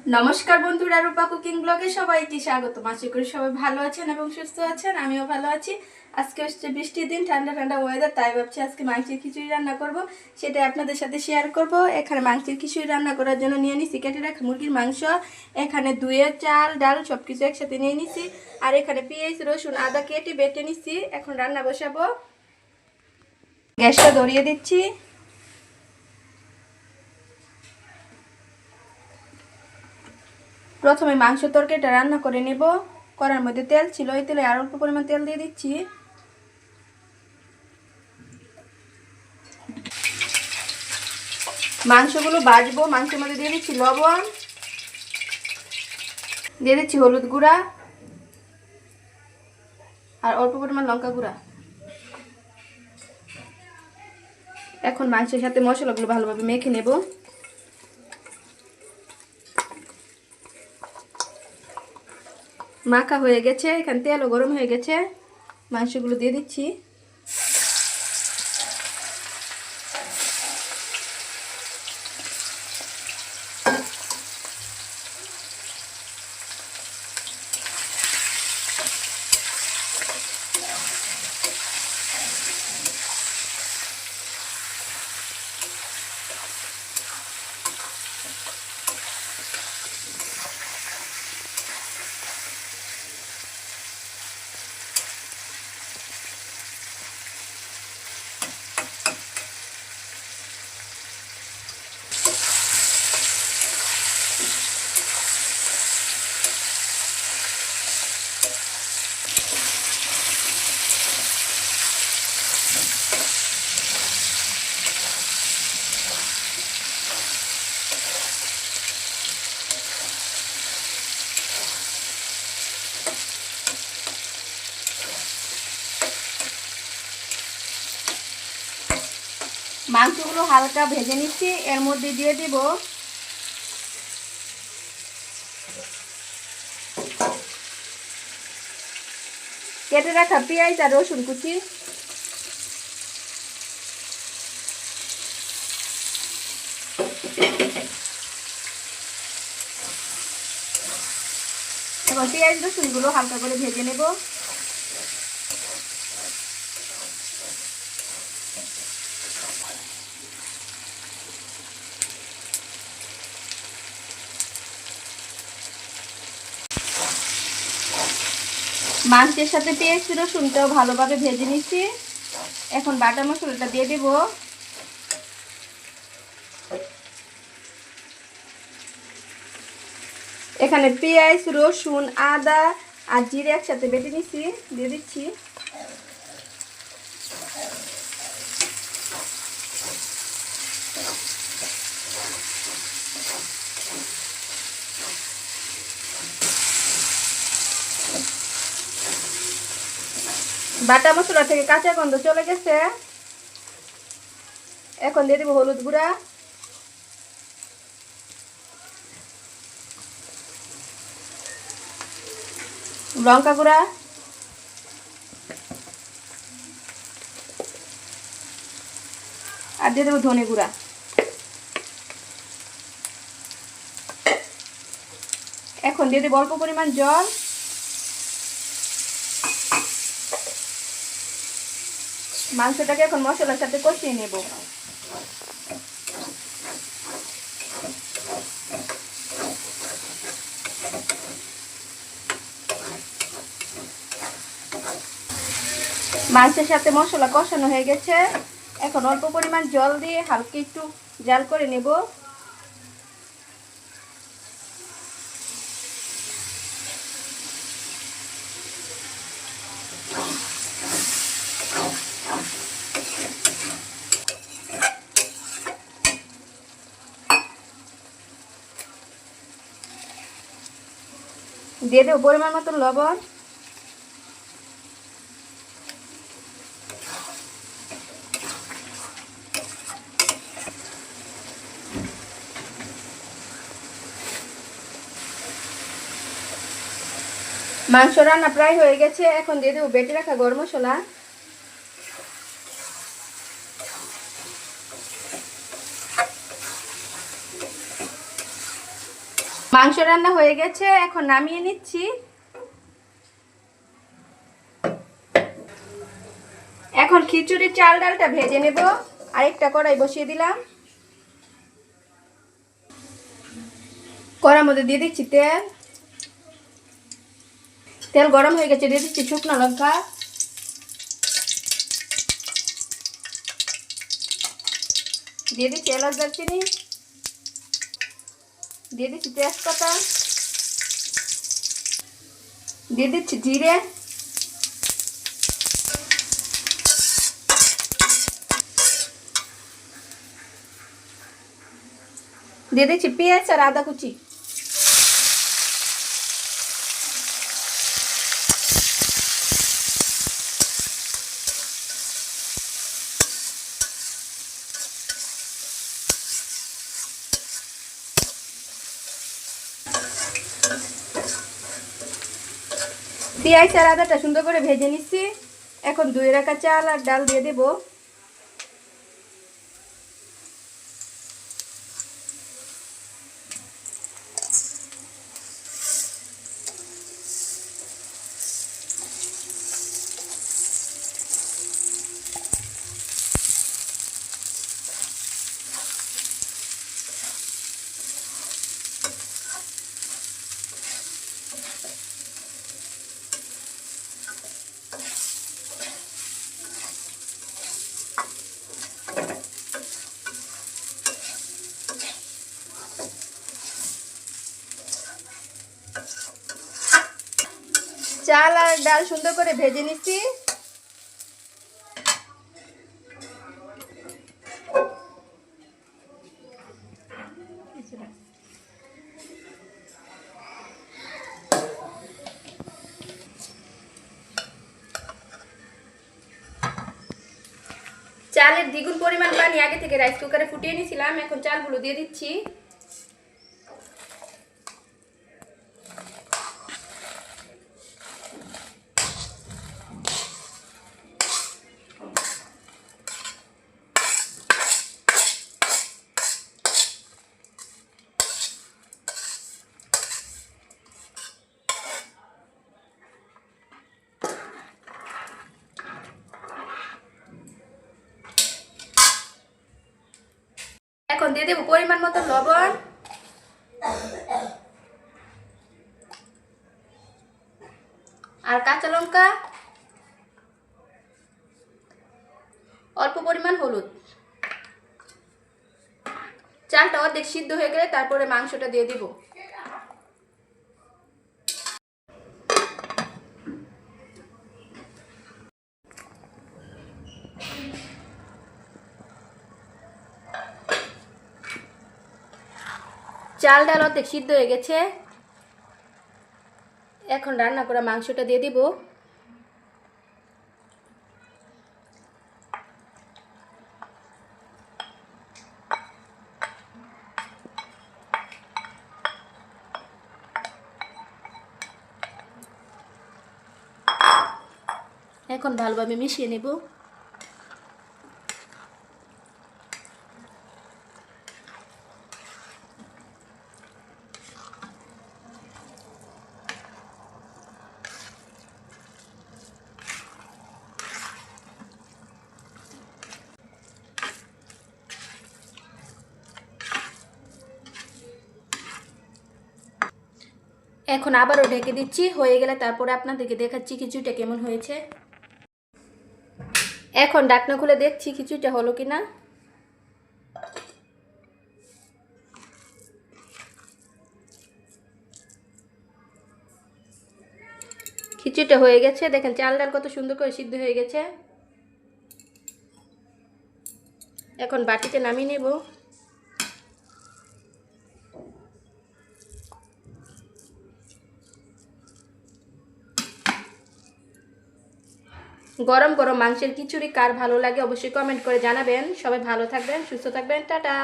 নমস্কার বন্ধুরা, রূপা কুকিং ব্লগে সবাইকে স্বাগত। আশা করি সবাই ভালো আছেন এবং সুস্থ আছেন। আমিও ভালো আছি। আজকে হচ্ছে বৃষ্টির দিন, ঠান্ডা ঠান্ডা ওয়েদার, তাই ভাবছি আজকে মাংসের খিচুড়ি রান্না করব, সেটা আপনাদের সাথে শেয়ার করব। এখানে মাংসের খিচুড়ি রান্না করার জন্য নিয়ে নিছি কেটে রাখা মুরগির মাংস। এখানে ধুয়ে চাল ডাল সব কিছু একসাথে নিয়ে নিছি। আর এখানে পেঁয়াজ রসুন আদা কেটে বেটে নিছি। এখন রান্না বসাবো। গ্যাসটা ধরিয়ে দিচ্ছি। প্রথমে মাংস তরকারিটা রান্না করে নেব। কড়ার মধ্যে তেল ছিল, এই তেলে আর অল্প পরিমাণ তেল দিয়ে দিচ্ছি। মাংসগুলো ভাজবো। মাংসের মধ্যে দিয়ে দিচ্ছি লবণ, দিয়ে দিচ্ছি হলুদ গুঁড়া আর অল্প পরিমাণ লঙ্কা গুঁড়া। এখন মাংসের সাথে মশলাগুলো ভালোভাবে মেখে নেব। মাখা হয়ে গেছে, এখানে তেলও গরম হয়ে গেছে। মাংসগুলো দিয়ে দিচ্ছি। মাংসগুলো হালকা ভেজে নিচ্ছি। এর মধ্যে দিয়ে দেব কেটে রাখা পেঁয়াজ আর রসুন কুচি। এখন পেঁয়াজ রসুনগুলো হালকা করে ভেজে নেব। মাংসের সাথে পেঁয়াজ রসুনটাও ভালোভাবে ভেজে নিচ্ছি। এখন বাটা মশলাটা দিয়ে দেব। এখানে পেঁয়াজ রসুন আদা আর জিরে একসাথে বেটে নিচ্ছি, দিয়ে দিচ্ছি। বাটা মশলা থেকে কাঁচা গন্ধ চলে গেছে। এখন দিয়ে দেবো হলুদ গুঁড়া, লঙ্কা গুঁড়া আর দিয়ে দেবো ধনে গুঁড়া। এখন দিয়ে দেবো অল্প পরিমাণ জল। মাংসটাকে এখন মশলার সাথে কষিয়ে নেব। মাংসের সাথে মশলা কষানো হয়ে গেছে। এখন অল্প পরিমাণ জল দিয়ে হালকা একটু জাল করে নেব। দিয়ে দেবো পরিমাণ মতন লবণ। মাংস রান্না প্রায় হয়ে গেছে। এখন দিয়ে দেবো বেটে রাখা গরম মশলা। মাংস রান্না হয়ে গেছে, এখন নামিয়ে নিচ্ছি। এখন খিচুড়ির চাল ডালটা ভেজে নেব। আরেকটা কড়াই বসিয়ে দিলাম। কড়ার মধ্যে দিয়ে দিচ্ছি তেল। তেল গরম হয়ে গেছে, দিয়ে দিচ্ছি শুকনো লঙ্কা, দিয়ে দিচ্ছি এলাচ দারচিনি, দিয়ে দিচ্ছি তেজপাতা, দিয়ে দিচ্ছি জিরে, দিয়ে দিচ্ছি পেঁয়াজ আর আদা কুচি। পেঁয়াজ আর আদাটা সুন্দর করে ভেজে নিচ্ছি। এখন ধুয়ে রাখা চাল আর ডাল দিয়ে দেব। চাল আর ডাল সুন্দর করে ভেজে নিচ্ছি। চালের দ্বিগুণ পরিমাণ পানি আগে থেকে রাইস কুকারে ফুটিয়ে নিয়েছিলাম। এখন চালগুলো দিয়ে দিচ্ছি। এখন দিয়ে দেবো পরিমাণ মতো লবণ, আর কাঁচা লঙ্কা, অল্প পরিমাণ হলুদ। চালটা অর্ধেক সিদ্ধ হয়ে গেলে তারপরে মাংসটা দিয়ে দিব। চাল ডাল অর্ধেক সিদ্ধ হয়ে গেছে। এখন রান্না করা মাংসটা দিয়ে দিব। এখন ভালোভাবে মিশিয়ে নেব। এখন আবারও ঢেকে দিচ্ছি। হয়ে গেলে তারপরে আপনাদেরকে দেখাচ্ছি খিচুড়িটা কেমন হয়েছে। এখন ঢাকনা খুলে দেখছি খিচুড়িটা হলো কিনা। খিচুড়িটা হয়ে গেছে, দেখেন চাল ডাল কত সুন্দর করে সিদ্ধ হয়ে গেছে। এখন বাটিতে নামিয়ে নেব। গরম গরম মাংসের খিচুড়ি কার ভালো লাগে অবশ্যই কমেন্ট করে জানাবেন। সবাই ভালো থাকবেন, সুস্থ থাকবেন, টাটা।